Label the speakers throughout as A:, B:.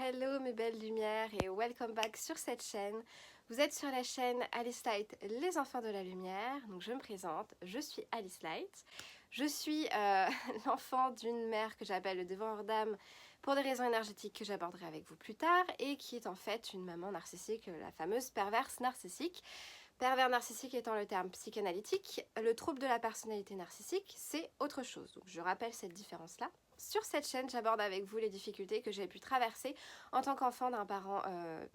A: Hello mes belles lumières et welcome back sur cette chaîne. Vous êtes sur la chaîne Alice Light, les enfants de la lumière. Donc je me présente, je suis Alice Light. Je suis l'enfant d'une mère que j'appelle le dévoreur d'âme pour des raisons énergétiques que j'aborderai avec vous plus tard et qui est en fait une maman narcissique, la fameuse perverse narcissique. Pervers narcissique étant le terme psychanalytique, le trouble de la personnalité narcissique, c'est autre chose. Donc je rappelle cette différence-là. Sur cette chaîne, j'aborde avec vous les difficultés que j'ai pu traverser en tant qu'enfant d'un parent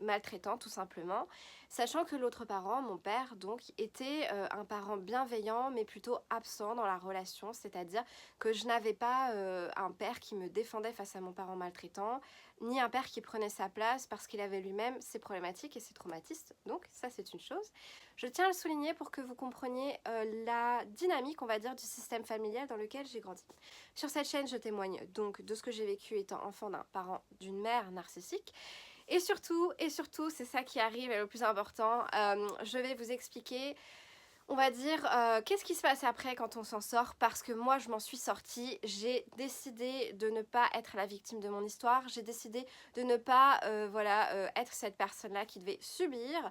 A: maltraitant, tout simplement. Sachant que l'autre parent, mon père, donc, était un parent bienveillant, mais plutôt absent dans la relation. C'est-à-dire que je n'avais pas un père qui me défendait face à mon parent maltraitant, ni un père qui prenait sa place parce qu'il avait lui-même ses problématiques et ses traumatismes. Donc ça, c'est une chose. Je tiens à le souligner pour que vous compreniez la dynamique, on va dire, du système familial dans lequel j'ai grandi. Sur cette chaîne, je témoigne donc de ce que j'ai vécu étant enfant d'un parent, d'une mère narcissique. Et surtout, c'est ça qui arrive et le plus important, je vais vous expliquer, on va dire, qu'est-ce qui se passe après quand on s'en sort, parce que moi je m'en suis sortie, j'ai décidé de ne pas être la victime de mon histoire, j'ai décidé de ne pas être cette personne-là qui devait subir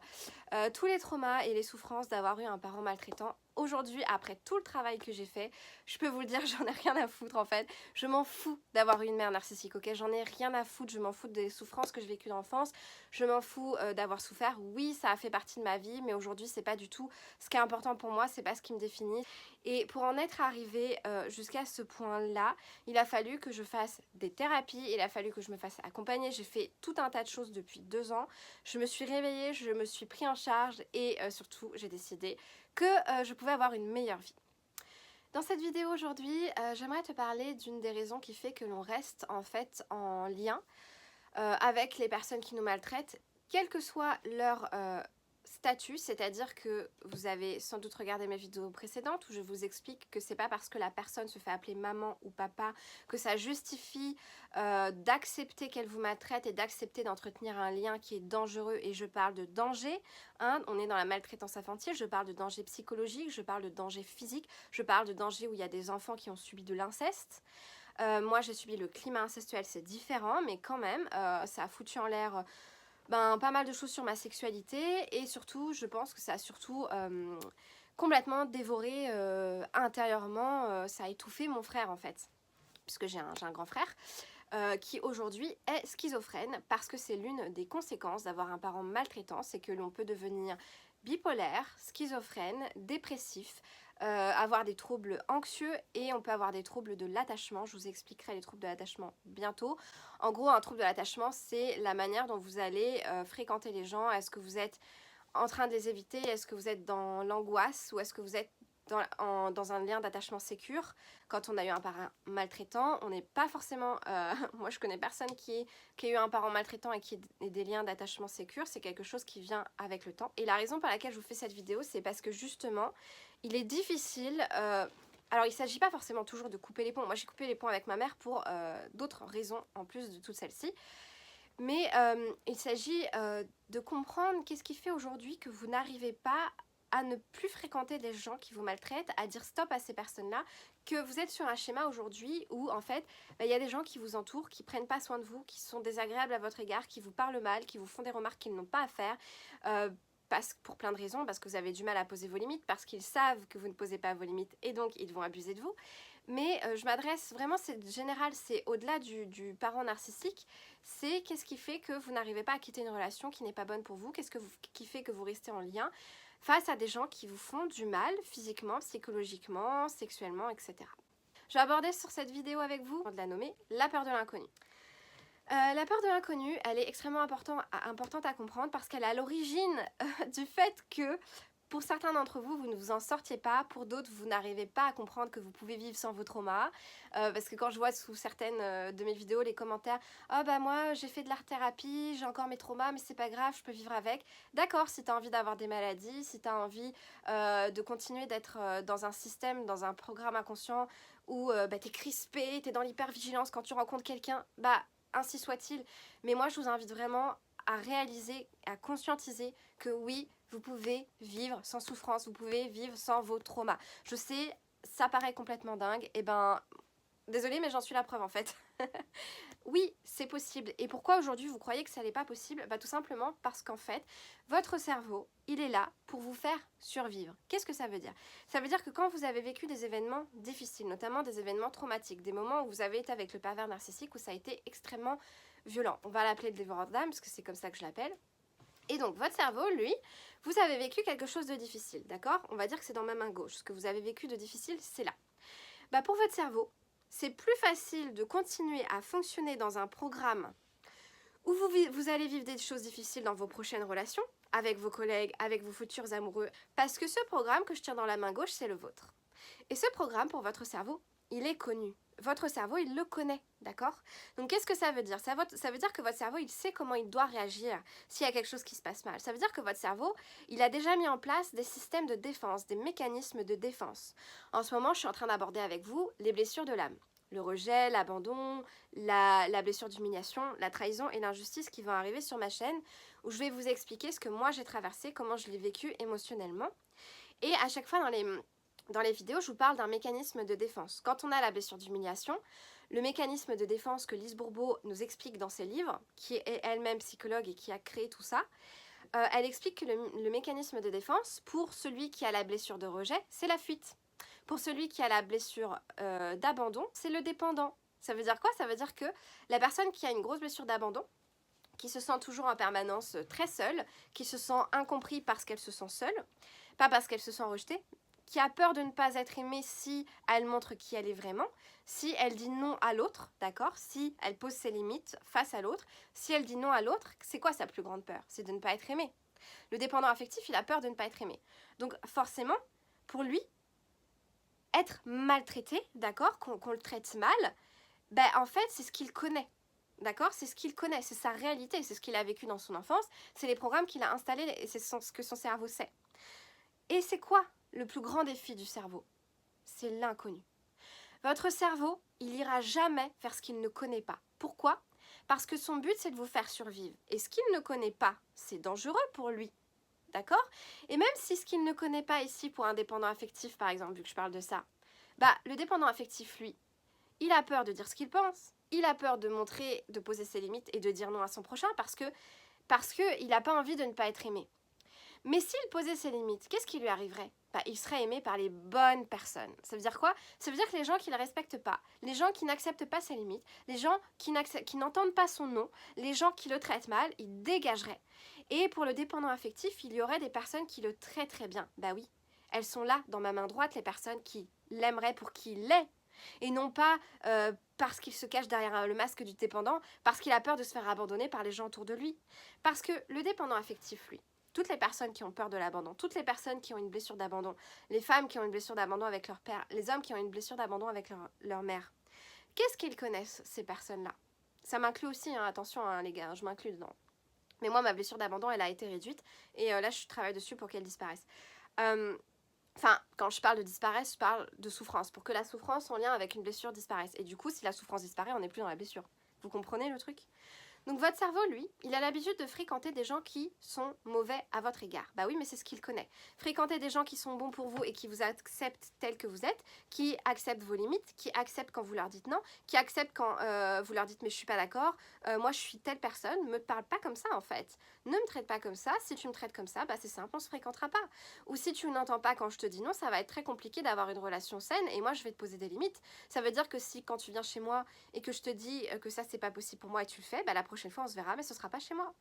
A: tous les traumas et les souffrances d'avoir eu un parent maltraitant. Aujourd'hui, après tout le travail que j'ai fait, je peux vous le dire, j'en ai rien à foutre en fait. Je m'en fous d'avoir eu une mère narcissique, ok? J'en ai rien à foutre, je m'en fous des souffrances que j'ai vécues d'enfance, je m'en fous d'avoir souffert. Oui, ça a fait partie de ma vie, mais aujourd'hui, c'est pas du tout ce qui est important pour moi, c'est pas ce qui me définit. Et pour en être arrivée jusqu'à ce point-là, il a fallu que je fasse des thérapies, il a fallu que je me fasse accompagner. J'ai fait tout un tas de choses depuis 2 ans. Je me suis réveillée, je me suis pris en charge et surtout, j'ai décidé que je pouvais avoir une meilleure vie. Dans cette vidéo aujourd'hui, j'aimerais te parler d'une des raisons qui fait que l'on reste en fait en lien avec les personnes qui nous maltraitent, quel que soit leur statut, c'est-à-dire que vous avez sans doute regardé mes vidéos précédentes où je vous explique que c'est pas parce que la personne se fait appeler maman ou papa que ça justifie d'accepter qu'elle vous maltraite et d'accepter d'entretenir un lien qui est dangereux. Et je parle de danger, hein, on est dans la maltraitance infantile, je parle de danger psychologique, je parle de danger physique, je parle de danger où il y a des enfants qui ont subi de l'inceste. Moi j'ai subi le climat incestuel, c'est différent, mais quand même ça a foutu en l'air pas mal de choses sur ma sexualité. Et surtout je pense que ça a surtout complètement dévoré intérieurement, ça a étouffé mon frère en fait, puisque j'ai un grand frère qui aujourd'hui est schizophrène, parce que c'est l'une des conséquences d'avoir un parent maltraitant, c'est que l'on peut devenir bipolaire, schizophrène, dépressif, avoir des troubles anxieux, et on peut avoir des troubles de l'attachement. Je vous expliquerai les troubles de l'attachement bientôt. En gros, un trouble de l'attachement, c'est la manière dont vous allez fréquenter les gens. Est-ce que vous êtes en train de les éviter? Est-ce que vous êtes dans l'angoisse? Ou est-ce que vous êtes dans un lien d'attachement sécure? Quand on a eu un parent maltraitant, on n'est pas forcément... moi, je connais personne qui a eu un parent maltraitant et qui ait des liens d'attachement sécure. C'est quelque chose qui vient avec le temps. Et la raison pour laquelle je vous fais cette vidéo, c'est parce que justement, il est difficile... alors, il ne s'agit pas forcément toujours de couper les ponts. Moi, j'ai coupé les ponts avec ma mère pour d'autres raisons, en plus de toutes celles-ci. Mais il s'agit de comprendre qu'est-ce qui fait aujourd'hui que vous n'arrivez pas à ne plus fréquenter des gens qui vous maltraitent, à dire stop à ces personnes-là, que vous êtes sur un schéma aujourd'hui où en fait il y a des gens qui vous entourent, qui prennent pas soin de vous, qui sont désagréables à votre égard, qui vous parlent mal, qui vous font des remarques qu'ils n'ont pas à faire, pour plein de raisons, parce que vous avez du mal à poser vos limites, parce qu'ils savent que vous ne posez pas vos limites et donc ils vont abuser de vous. Mais je m'adresse vraiment, c'est général, c'est au-delà du parent narcissique, c'est qu'est-ce qui fait que vous n'arrivez pas à quitter une relation qui n'est pas bonne pour vous, qui fait que vous restez en lien face à des gens qui vous font du mal physiquement, psychologiquement, sexuellement, etc. Je vais aborder sur cette vidéo avec vous, de la nommer, la peur de l'inconnu. La peur de l'inconnu, elle est extrêmement importante à comprendre, parce qu'elle est à l'origine du fait que pour certains d'entre vous, vous ne vous en sortiez pas. Pour d'autres, vous n'arrivez pas à comprendre que vous pouvez vivre sans vos traumas. Parce que quand je vois sous certaines de mes vidéos les commentaires « Oh bah moi j'ai fait de l'art-thérapie, j'ai encore mes traumas, mais c'est pas grave, je peux vivre avec. » D'accord, si tu as envie d'avoir des maladies, si tu as envie de continuer d'être dans un système, dans un programme inconscient où t'es crispé, t'es dans l'hypervigilance quand tu rencontres quelqu'un, ainsi soit-il. Mais moi je vous invite vraiment à réaliser, à conscientiser que oui, vous pouvez vivre sans souffrance, vous pouvez vivre sans vos traumas. Je sais, ça paraît complètement dingue, et désolée mais j'en suis la preuve en fait. oui, c'est possible. Et pourquoi aujourd'hui vous croyez que ça n'est pas possible? Bah, tout simplement parce qu'en fait, votre cerveau, il est là pour vous faire survivre. Qu'est-ce que ça veut dire? Ça veut dire que quand vous avez vécu des événements difficiles, notamment des événements traumatiques, des moments où vous avez été avec le pervers narcissique, où ça a été extrêmement violent, on va l'appeler le dévoreur d'âme, parce que c'est comme ça que je l'appelle. Et donc, votre cerveau, lui, vous avez vécu quelque chose de difficile, d'accord? On va dire que c'est dans ma main gauche. Ce que vous avez vécu de difficile, c'est là. Bah, pour votre cerveau, c'est plus facile de continuer à fonctionner dans un programme où vous allez vivre des choses difficiles dans vos prochaines relations, avec vos collègues, avec vos futurs amoureux, parce que ce programme que je tiens dans la main gauche, c'est le vôtre. Et ce programme, pour votre cerveau, il est connu. Votre cerveau, il le connaît, d'accord? Donc, qu'est-ce que ça veut dire? Ça veut dire que votre cerveau, il sait comment il doit réagir s'il y a quelque chose qui se passe mal. Ça veut dire que votre cerveau, il a déjà mis en place des systèmes de défense, des mécanismes de défense. En ce moment, je suis en train d'aborder avec vous les blessures de l'âme. Le rejet, l'abandon, la blessure d'humiliation, la trahison et l'injustice qui vont arriver sur ma chaîne, où je vais vous expliquer ce que moi j'ai traversé, comment je l'ai vécu émotionnellement. Et à chaque fois dans les vidéos, je vous parle d'un mécanisme de défense. Quand on a la blessure d'humiliation, le mécanisme de défense que Lise Bourbeau nous explique dans ses livres, qui est elle-même psychologue et qui a créé tout ça, elle explique que le mécanisme de défense, pour celui qui a la blessure de rejet, c'est la fuite. Pour celui qui a la blessure d'abandon, c'est le dépendant. Ça veut dire quoi? Ça veut dire que la personne qui a une grosse blessure d'abandon, qui se sent toujours en permanence très seule, qui se sent incompris parce qu'elle se sent seule, pas parce qu'elle se sent rejetée, qui a peur de ne pas être aimée si elle montre qui elle est vraiment, si elle dit non à l'autre, d'accord? Si elle pose ses limites face à l'autre, si elle dit non à l'autre, c'est quoi sa plus grande peur? C'est de ne pas être aimée. Le dépendant affectif, il a peur de ne pas être aimé. Donc forcément, pour lui, être maltraité, d'accord, qu'on le traite mal, ben en fait, c'est ce qu'il connaît. D'accord? C'est ce qu'il connaît, c'est sa réalité, c'est ce qu'il a vécu dans son enfance, c'est les programmes qu'il a installés et c'est ce que son cerveau sait. Et c'est quoi le plus grand défi du cerveau? C'est l'inconnu. Votre cerveau, il ira jamais faire ce qu'il ne connaît pas. Pourquoi? Parce que son but, c'est de vous faire survivre. Et ce qu'il ne connaît pas, c'est dangereux pour lui. D'accord? Et même si ce qu'il ne connaît pas ici pour un dépendant affectif, par exemple, vu que je parle de ça, bah, le dépendant affectif, lui, il a peur de dire ce qu'il pense, il a peur de montrer, de poser ses limites et de dire non à son prochain parce que il n'a pas envie de ne pas être aimé. Mais s'il posait ses limites, qu'est-ce qui lui arriverait? Bah, il serait aimé par les bonnes personnes. Ça veut dire quoi? Ça veut dire que les gens qui ne le respectent pas, les gens qui n'acceptent pas ses limites, les gens qui n'entendent pas son non, les gens qui le traitent mal, ils dégageraient. Et pour le dépendant affectif, il y aurait des personnes qui le traitent très bien. Bah oui, elles sont là, dans ma main droite, les personnes qui l'aimeraient pour qui il est. Et non pas parce qu'il se cache derrière le masque du dépendant, parce qu'il a peur de se faire abandonner par les gens autour de lui. Parce que le dépendant affectif, lui, toutes les personnes qui ont peur de l'abandon, toutes les personnes qui ont une blessure d'abandon, les femmes qui ont une blessure d'abandon avec leur père, les hommes qui ont une blessure d'abandon avec leur mère, qu'est-ce qu'ils connaissent, ces personnes-là? Ça m'inclut aussi, hein, attention hein, les gars, je m'inclus dedans. Mais moi, ma blessure d'abandon, elle a été réduite, et là, je travaille dessus pour qu'elle disparaisse. Enfin, quand je parle de disparaître, je parle de souffrance, pour que la souffrance en lien avec une blessure disparaisse. Et du coup, si la souffrance disparaît, on n'est plus dans la blessure. Vous comprenez le truc? Donc votre cerveau, lui, il a l'habitude de fréquenter des gens qui sont mauvais à votre égard. Bah oui, mais c'est ce qu'il connaît. Fréquenter des gens qui sont bons pour vous et qui vous acceptent tel que vous êtes, qui acceptent vos limites, qui acceptent quand vous leur dites non, qui acceptent quand vous leur dites mais je suis pas d'accord, moi je suis telle personne, me parle pas comme ça en fait. Ne me traite pas comme ça, si tu me traites comme ça, bah c'est simple, on se fréquentera pas. Ou si tu n'entends pas quand je te dis non, ça va être très compliqué d'avoir une relation saine et moi je vais te poser des limites. Ça veut dire que si quand tu viens chez moi et que je te dis que ça c'est pas possible pour moi et tu le fais, bah la prochaine fois on se verra mais ce sera pas chez moi.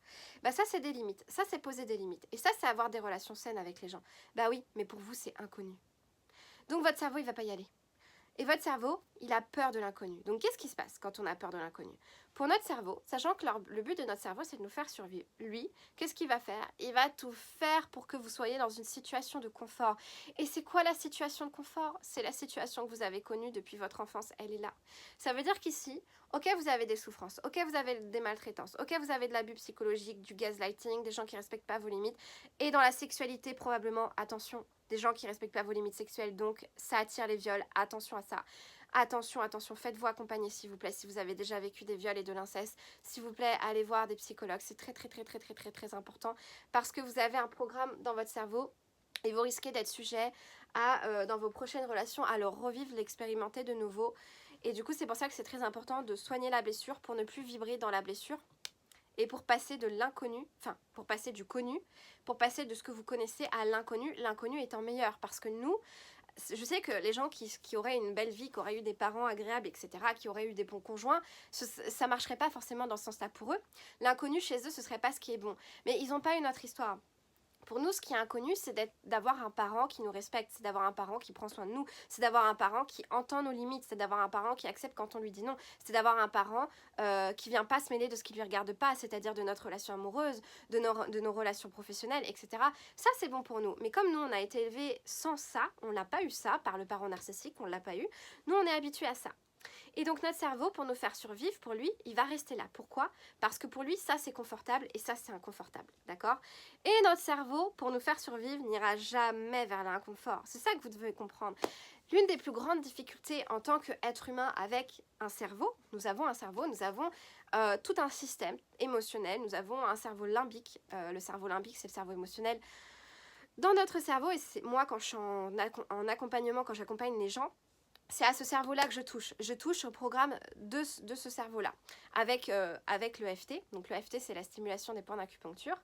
A: Bah ça c'est des limites, ça c'est poser des limites et ça c'est avoir des relations saines avec les gens. Bah oui, mais pour vous c'est inconnu. Donc votre cerveau il va pas y aller. Et votre cerveau, il a peur de l'inconnu. Donc qu'est-ce qui se passe quand on a peur de l'inconnu? Pour notre cerveau, sachant que le but de notre cerveau, c'est de nous faire survivre. Lui, qu'est-ce qu'il va faire? Il va tout faire pour que vous soyez dans une situation de confort. Et c'est quoi la situation de confort? C'est la situation que vous avez connue depuis votre enfance, elle est là. Ça veut dire qu'ici, ok, vous avez des souffrances, ok, vous avez des maltraitances, ok, vous avez de l'abus psychologique, du gaslighting, des gens qui ne respectent pas vos limites. Et dans la sexualité, probablement, attention, des gens qui ne respectent pas vos limites sexuelles, donc ça attire les viols, attention à ça. Attention, attention, faites-vous accompagner s'il vous plaît, si vous avez déjà vécu des viols et de l'inceste, s'il vous plaît, allez voir des psychologues, c'est très très très très très très très important parce que vous avez un programme dans votre cerveau et vous risquez d'être sujet à, dans vos prochaines relations, à le revivre, l'expérimenter de nouveau Et du coup, c'est pour ça que c'est très important de soigner la blessure pour ne plus vibrer dans la blessure et pour passer de l'inconnu, enfin, pour passer du connu, pour passer de ce que vous connaissez à l'inconnu, l'inconnu étant meilleur. Parce que nous, je sais que les gens qui auraient une belle vie, qui auraient eu des parents agréables, etc., qui auraient eu des bons conjoints, ça marcherait pas forcément dans ce sens-là pour eux. L'inconnu chez eux, ce serait pas ce qui est bon. Mais ils n'ont pas une autre histoire. Pour nous, ce qui est inconnu, c'est d'avoir un parent qui nous respecte, c'est d'avoir un parent qui prend soin de nous, c'est d'avoir un parent qui entend nos limites, c'est d'avoir un parent qui accepte quand on lui dit non, c'est d'avoir un parent qui vient pas se mêler de ce qui lui regarde pas, c'est-à-dire de notre relation amoureuse, de nos relations professionnelles, etc. Ça, c'est bon pour nous. Mais comme nous, on a été élevés sans ça, on n'a pas eu ça par le parent narcissique, on l'a pas eu, nous, on est habitués à ça. Et donc notre cerveau, pour nous faire survivre, pour lui, il va rester là. Pourquoi? Parce que pour lui, ça c'est confortable et ça c'est inconfortable. D'accord? Et notre cerveau, pour nous faire survivre, n'ira jamais vers l'inconfort. C'est ça que vous devez comprendre. L'une des plus grandes difficultés en tant qu'être humain avec un cerveau, nous avons tout un système émotionnel, nous avons un cerveau limbique. Le cerveau limbique, c'est le cerveau émotionnel. Dans notre cerveau, et c'est moi quand je suis en accompagnement, quand j'accompagne les gens, c'est à ce cerveau-là que je touche. Je touche au programme de ce cerveau-là avec l'EFT. Donc l'EFT, c'est la stimulation des points d'acupuncture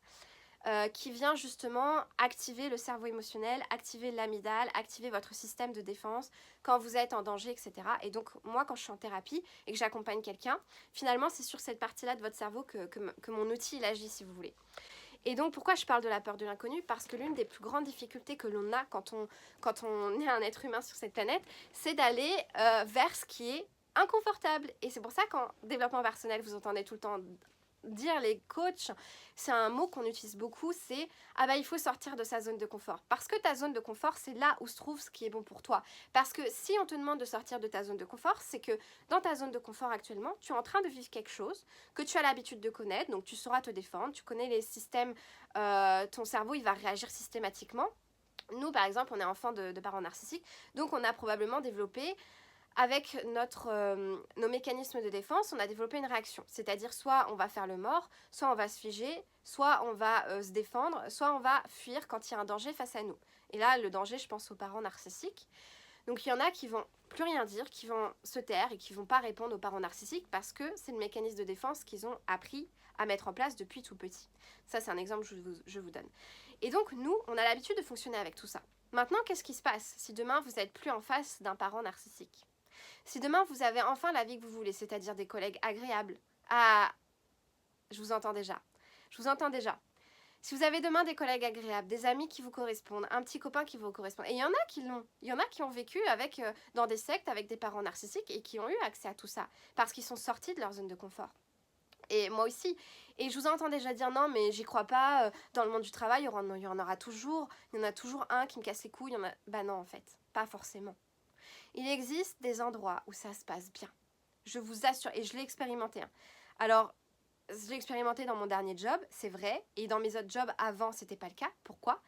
A: qui vient justement activer le cerveau émotionnel, activer l'amygdale, activer votre système de défense quand vous êtes en danger, etc. Et donc moi, quand je suis en thérapie et que j'accompagne quelqu'un, finalement, c'est sur cette partie-là de votre cerveau que mon outil il agit, si vous voulez. Et donc, pourquoi je parle de la peur de l'inconnu? Parce que l'une des plus grandes difficultés que l'on a quand on est un être humain sur cette planète, c'est d'aller vers ce qui est inconfortable. Et c'est pour ça qu'en développement personnel, vous entendez tout le temps dire les coachs, c'est un mot qu'on utilise beaucoup, c'est « Ah bah il faut sortir de sa zone de confort ». Parce que ta zone de confort, c'est là où se trouve ce qui est bon pour toi. Parce que si on te demande de sortir de ta zone de confort, c'est que dans ta zone de confort actuellement, tu es en train de vivre quelque chose que tu as l'habitude de connaître, donc tu sauras te défendre, tu connais les systèmes, ton cerveau il va réagir systématiquement. Nous par exemple, on est enfant de parents narcissiques, donc on a probablement développé avec nos mécanismes de défense, on a développé une réaction. C'est-à-dire soit on va faire le mort, soit on va se figer, soit on va se défendre, soit on va fuir quand il y a un danger face à nous. Et là, le danger, je pense aux parents narcissiques. Donc il y en a qui vont plus rien dire, qui vont se taire et qui vont pas répondre aux parents narcissiques parce que c'est le mécanisme de défense qu'ils ont appris à mettre en place depuis tout petit. Ça, c'est un exemple que je vous donne. Et donc, nous, on a l'habitude de fonctionner avec tout ça. Maintenant, qu'est-ce qui se passe si demain, vous n'êtes plus en face d'un parent narcissique? Si demain vous avez enfin la vie que vous voulez, c'est-à-dire des collègues agréables, je vous entends déjà. Je vous entends déjà. Si vous avez demain des collègues agréables, des amis qui vous correspondent, un petit copain qui vous correspond, et il y en a qui l'ont, il y en a qui ont vécu avec, dans des sectes avec des parents narcissiques et qui ont eu accès à tout ça, parce qu'ils sont sortis de leur zone de confort. Et moi aussi. Et je vous entends déjà dire non, mais j'y crois pas, dans le monde du travail, il y en aura toujours, il y en a toujours un qui me casse les couilles, bah non en fait, pas forcément. Il existe des endroits où ça se passe bien. Je vous assure, et je l'ai expérimenté. Hein. Alors, je l'ai expérimenté dans mon dernier job, c'est vrai, et dans mes autres jobs avant, c'était pas le cas. Pourquoi?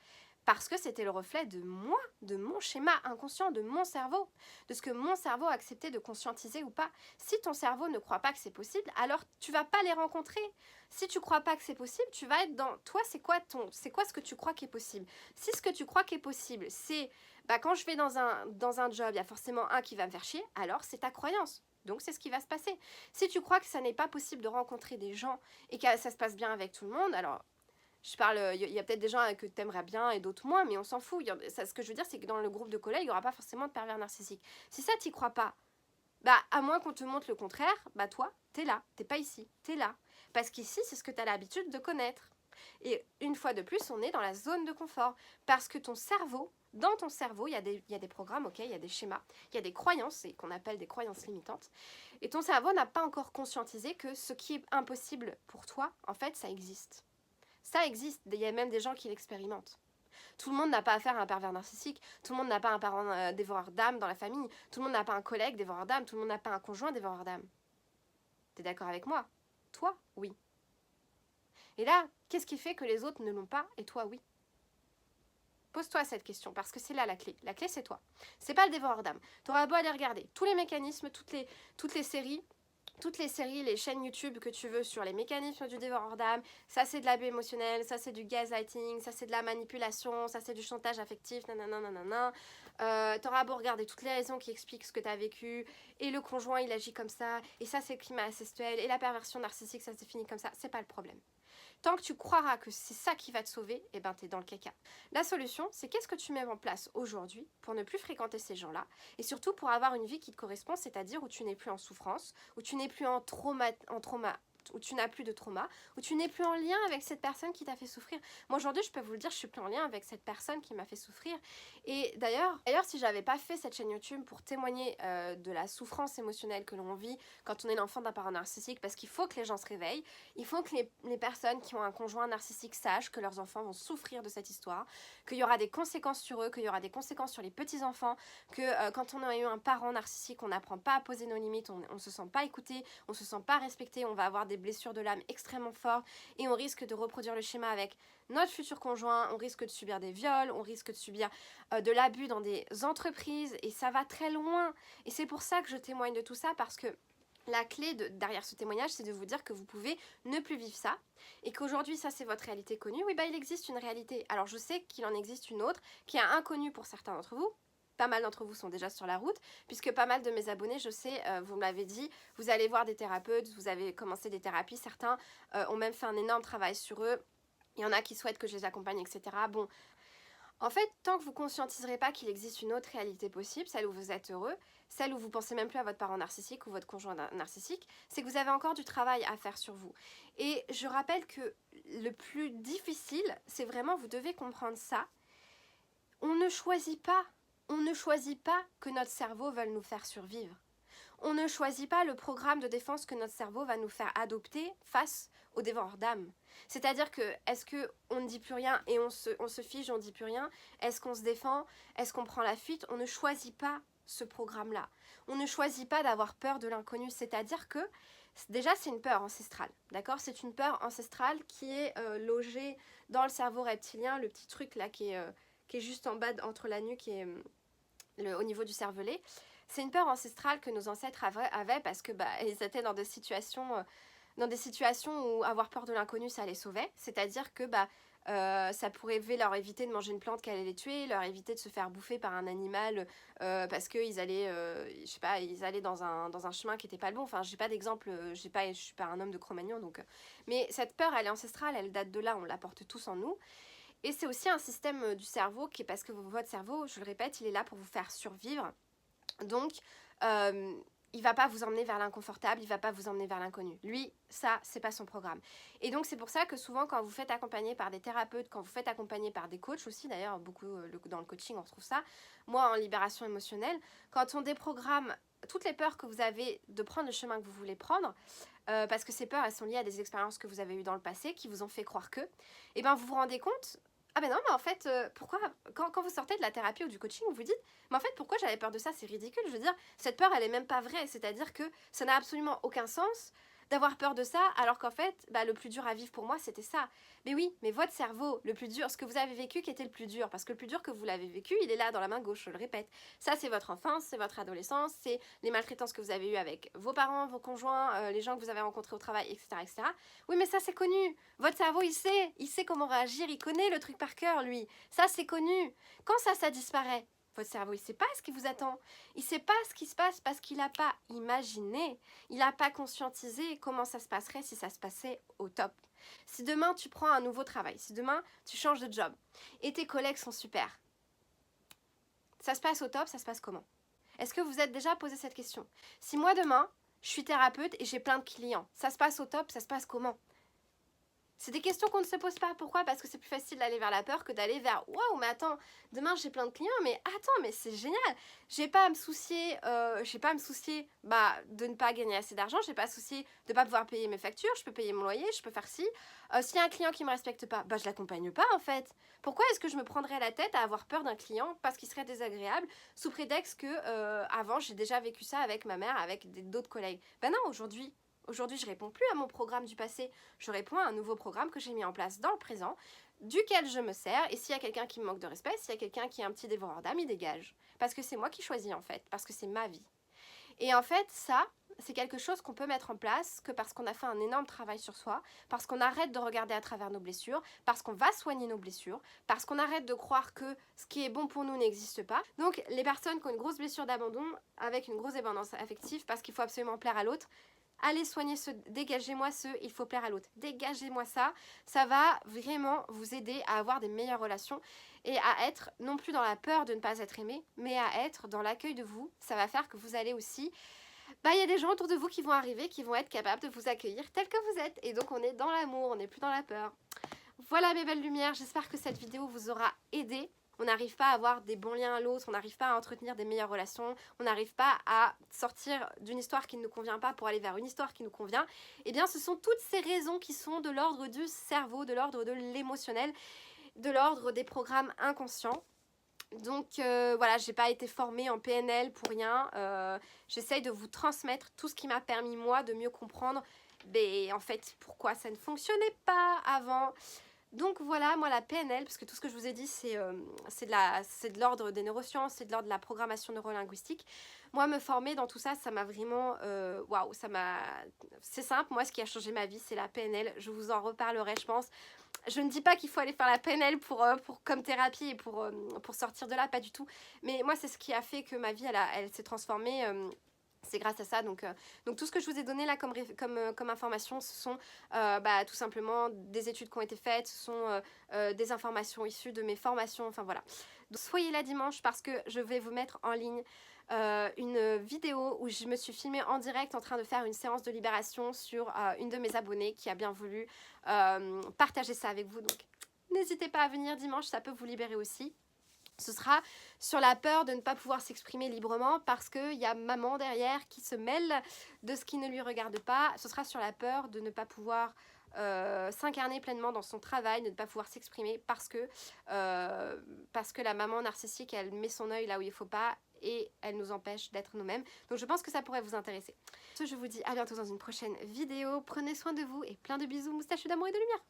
A: Parce que c'était le reflet de moi, de mon schéma inconscient, de mon cerveau, de ce que mon cerveau acceptait de conscientiser ou pas. Si ton cerveau ne croit pas que c'est possible, alors tu vas pas les rencontrer. Si tu crois pas que c'est possible, tu vas être dans toi, c'est quoi ce que tu crois qui est possible? Si ce que tu crois qui est possible, c'est quand je vais dans un job, il y a forcément un qui va me faire chier, alors c'est ta croyance. Donc c'est ce qui va se passer. Si tu crois que ça n'est pas possible de rencontrer des gens et que ça se passe bien avec tout le monde, alors je parle, il y a peut-être des gens que tu aimerais bien et d'autres moins, mais on s'en fout. Ce que je veux dire, c'est que dans le groupe de collègues, il n'y aura pas forcément de pervers narcissiques. Si ça, t'y crois pas, à moins qu'on te montre le contraire, toi, t'es là, t'es pas ici, t'es là. Parce qu'ici, c'est ce que t'as l'habitude de connaître. Et une fois de plus, on est dans la zone de confort. Parce que ton cerveau, dans ton cerveau, il y a des programmes, ok, il y a des schémas, il y a des croyances, qu'on appelle des croyances limitantes. Et ton cerveau n'a pas encore conscientisé que ce qui est impossible pour toi, en fait, ça existe. Ça existe, il y a même des gens qui l'expérimentent. Tout le monde n'a pas affaire à un pervers narcissique, tout le monde n'a pas un parent dévoreur d'âme dans la famille, tout le monde n'a pas un collègue dévoreur d'âme, tout le monde n'a pas un conjoint dévoreur d'âme. T'es d'accord avec moi? Toi, oui. Et là, qu'est-ce qui fait que les autres ne l'ont pas et toi, oui? Pose-toi cette question, parce que c'est là la clé. La clé, c'est toi. C'est pas le dévoreur d'âme. T'auras beau aller regarder tous les mécanismes, toutes les séries, toutes les séries, les chaînes YouTube que tu veux sur les mécanismes du dévoreur d'âme, ça c'est de l'abus émotionnel, ça c'est du gaslighting, ça c'est de la manipulation, ça c'est du chantage affectif, nanana, nanana. T'auras beau regarder toutes les raisons qui expliquent ce que t'as vécu, et le conjoint il agit comme ça, et ça c'est le climat incestuel, et la perversion narcissique ça s'est fini comme ça, c'est pas le problème. Tant que tu croiras que c'est ça qui va te sauver, eh ben t'es dans le caca. La solution, c'est qu'est-ce que tu mets en place aujourd'hui pour ne plus fréquenter ces gens-là et surtout pour avoir une vie qui te correspond, c'est-à-dire où tu n'es plus en souffrance, où tu n'es plus en trauma, où tu n'as plus de trauma, où tu n'es plus en lien avec cette personne qui t'a fait souffrir. Moi aujourd'hui, je peux vous le dire, je suis plus en lien avec cette personne qui m'a fait souffrir. Et d'ailleurs, si j'avais pas fait cette chaîne YouTube pour témoigner de la souffrance émotionnelle que l'on vit quand on est l'enfant d'un parent narcissique, parce qu'il faut que les gens se réveillent, il faut que les personnes qui ont un conjoint narcissique sachent que leurs enfants vont souffrir de cette histoire, qu'il y aura des conséquences sur eux, qu'il y aura des conséquences sur les petits-enfants, que quand on a eu un parent narcissique, on n'apprend pas à poser nos limites, on ne se sent pas écouté, on ne se sent pas respecté, on va avoir des blessures de l'âme extrêmement fortes et on risque de reproduire le schéma avec notre futur conjoint, on risque de subir des viols, on risque de subir de l'abus dans des entreprises et ça va très loin. Et c'est pour ça que je témoigne de tout ça parce que la clé derrière ce témoignage, c'est de vous dire que vous pouvez ne plus vivre ça et qu'aujourd'hui, ça c'est votre réalité connue. Oui, bah il existe une réalité. Alors je sais qu'il en existe une autre qui est inconnue pour certains d'entre vous. Pas mal d'entre vous sont déjà sur la route, puisque pas mal de mes abonnés, je sais, vous me l'avez dit, vous allez voir des thérapeutes, vous avez commencé des thérapies, certains ont même fait un énorme travail sur eux, il y en a qui souhaitent que je les accompagne, etc. Bon, en fait, tant que vous conscientiserez pas qu'il existe une autre réalité possible, celle où vous êtes heureux, celle où vous pensez même plus à votre parent narcissique ou votre conjoint narcissique, c'est que vous avez encore du travail à faire sur vous. Et je rappelle que le plus difficile, c'est vraiment, vous devez comprendre ça, on ne choisit pas que notre cerveau veuille nous faire survivre. On ne choisit pas le programme de défense que notre cerveau va nous faire adopter face au dévoreur d'âme. C'est-à-dire que, est-ce qu'on ne dit plus rien et on se fige, on ne dit plus rien? Est-ce qu'on se défend? Est-ce qu'on prend la fuite? On ne choisit pas ce programme-là. On ne choisit pas d'avoir peur de l'inconnu. C'est-à-dire que, déjà, c'est une peur ancestrale. D'accord? C'est une peur ancestrale qui est logée dans le cerveau reptilien, le petit truc là qui est juste en bas entre la nuque et au niveau du cervelet. C'est une peur ancestrale que nos ancêtres avaient parce que ils étaient dans des situations où avoir peur de l'inconnu ça les sauvait, c'est-à-dire que ça pourrait leur éviter de manger une plante qui allait les tuer, leur éviter de se faire bouffer par un animal parce qu'ils allaient, je sais pas, ils allaient dans un chemin qui n'était pas le bon. Enfin, j'ai pas d'exemple, je suis pas un homme de Cro-Magnon, donc. Mais cette peur, elle est ancestrale, elle date de là, on la porte tous en nous. Et c'est aussi un système du cerveau qui est parce que votre cerveau, je le répète, il est là pour vous faire survivre. Donc, il va pas vous emmener vers l'inconfortable, il va pas vous emmener vers l'inconnu. Lui, ça, c'est pas son programme. Et donc, c'est pour ça que souvent, quand vous faites accompagner par des thérapeutes, quand vous faites accompagner par des coachs aussi, d'ailleurs, beaucoup dans le coaching, on retrouve ça. Moi, en libération émotionnelle, quand on déprogramme toutes les peurs que vous avez de prendre le chemin que vous voulez prendre, parce que ces peurs, elles sont liées à des expériences que vous avez eues dans le passé, qui vous ont fait croire que, et ben vous vous rendez compte, ah ben non, mais en fait, pourquoi, quand vous sortez de la thérapie ou du coaching, vous vous dites, mais en fait, pourquoi j'avais peur de ça? C'est ridicule, je veux dire, cette peur, elle est même pas vraie, c'est-à-dire que ça n'a absolument aucun sens d'avoir peur de ça, alors qu'en fait, le plus dur à vivre pour moi, c'était ça. Mais oui, mais votre cerveau, le plus dur, ce que vous avez vécu qui était le plus dur, parce que le plus dur que vous l'avez vécu, il est là dans la main gauche, je le répète. Ça, c'est votre enfance, c'est votre adolescence, c'est les maltraitances que vous avez eues avec vos parents, vos conjoints, les gens que vous avez rencontrés au travail, etc., etc. Oui, mais ça, c'est connu. Votre cerveau, il sait comment réagir, il connaît le truc par cœur, lui. Ça, c'est connu. Quand ça disparaît, votre cerveau, il ne sait pas ce qui vous attend. Il ne sait pas ce qui se passe parce qu'il n'a pas imaginé. Il n'a pas conscientisé comment ça se passerait si ça se passait au top. Si demain, tu prends un nouveau travail, si demain, tu changes de job et tes collègues sont super, ça se passe au top, ça se passe comment? Est-ce que vous êtes déjà posé cette question? Si moi, demain, je suis thérapeute et j'ai plein de clients, ça se passe au top, ça se passe comment? C'est des questions qu'on ne se pose pas. Pourquoi? Parce que c'est plus facile d'aller vers la peur que d'aller vers waouh, mais attends, demain j'ai plein de clients, mais attends, mais c'est génial. J'ai pas à me soucier, de ne pas gagner assez d'argent, j'ai pas à soucier de pas pouvoir payer mes factures, je peux payer mon loyer, je peux faire ci. S'il y a un client qui me respecte pas, je l'accompagne pas en fait. Pourquoi est-ce que je me prendrais la tête à avoir peur d'un client parce qu'il serait désagréable sous prétexte que avant j'ai déjà vécu ça avec ma mère, avec d'autres collègues? Ben non, aujourd'hui, je réponds plus à mon programme du passé, je réponds à un nouveau programme que j'ai mis en place dans le présent, duquel je me sers, et s'il y a quelqu'un qui me manque de respect, s'il y a quelqu'un qui est un petit dévoreur d'âme, il dégage. Parce que c'est moi qui choisis en fait, parce que c'est ma vie. Et en fait, ça, c'est quelque chose qu'on peut mettre en place que parce qu'on a fait un énorme travail sur soi, parce qu'on arrête de regarder à travers nos blessures, parce qu'on va soigner nos blessures, parce qu'on arrête de croire que ce qui est bon pour nous n'existe pas. Donc les personnes qui ont une grosse blessure d'abandon avec une grosse dépendance affective parce qu'il faut absolument plaire à l'autre, allez soigner ce, dégagez-moi ce, il faut plaire à l'autre, dégagez-moi ça va vraiment vous aider à avoir des meilleures relations et à être non plus dans la peur de ne pas être aimé, mais à être dans l'accueil de vous. Ça va faire que vous allez aussi, il y a des gens autour de vous qui vont arriver, qui vont être capables de vous accueillir tel que vous êtes, et donc on est dans l'amour, on n'est plus dans la peur. Voilà mes belles lumières, j'espère que cette vidéo vous aura aidé. On n'arrive pas à avoir des bons liens à l'autre, on n'arrive pas à entretenir des meilleures relations, on n'arrive pas à sortir d'une histoire qui ne nous convient pas pour aller vers une histoire qui nous convient. Eh bien, ce sont toutes ces raisons qui sont de l'ordre du cerveau, de l'ordre de l'émotionnel, de l'ordre des programmes inconscients. Donc voilà, j'ai pas été formée en PNL pour rien. J'essaye de vous transmettre tout ce qui m'a permis moi de mieux comprendre en fait pourquoi ça ne fonctionnait pas avant. Donc voilà, moi la PNL, parce que tout ce que je vous ai dit c'est de l'ordre des neurosciences, c'est de l'ordre de la programmation neurolinguistique. Moi me former dans tout ça, ça m'a vraiment, waouh, c'est simple, moi ce qui a changé ma vie c'est la PNL, je vous en reparlerai je pense. Je ne dis pas qu'il faut aller faire la PNL comme thérapie et pour sortir de là, pas du tout. Mais moi c'est ce qui a fait que ma vie elle s'est transformée. C'est grâce à ça, donc tout ce que je vous ai donné là comme information, ce sont tout simplement des études qui ont été faites, ce sont des informations issues de mes formations, enfin voilà. Donc, soyez là dimanche parce que je vais vous mettre en ligne une vidéo où je me suis filmée en direct en train de faire une séance de libération sur une de mes abonnées qui a bien voulu partager ça avec vous. Donc n'hésitez pas à venir dimanche, ça peut vous libérer aussi. Ce sera sur la peur de ne pas pouvoir s'exprimer librement parce qu'il y a maman derrière qui se mêle de ce qui ne lui regarde pas. Ce sera sur la peur de ne pas pouvoir s'incarner pleinement dans son travail, de ne pas pouvoir s'exprimer parce que la maman narcissique, elle met son œil là où il ne faut pas et elle nous empêche d'être nous-mêmes. Donc je pense que ça pourrait vous intéresser. Je vous dis à bientôt dans une prochaine vidéo. Prenez soin de vous et plein de bisous, moustachus d'amour et de lumière.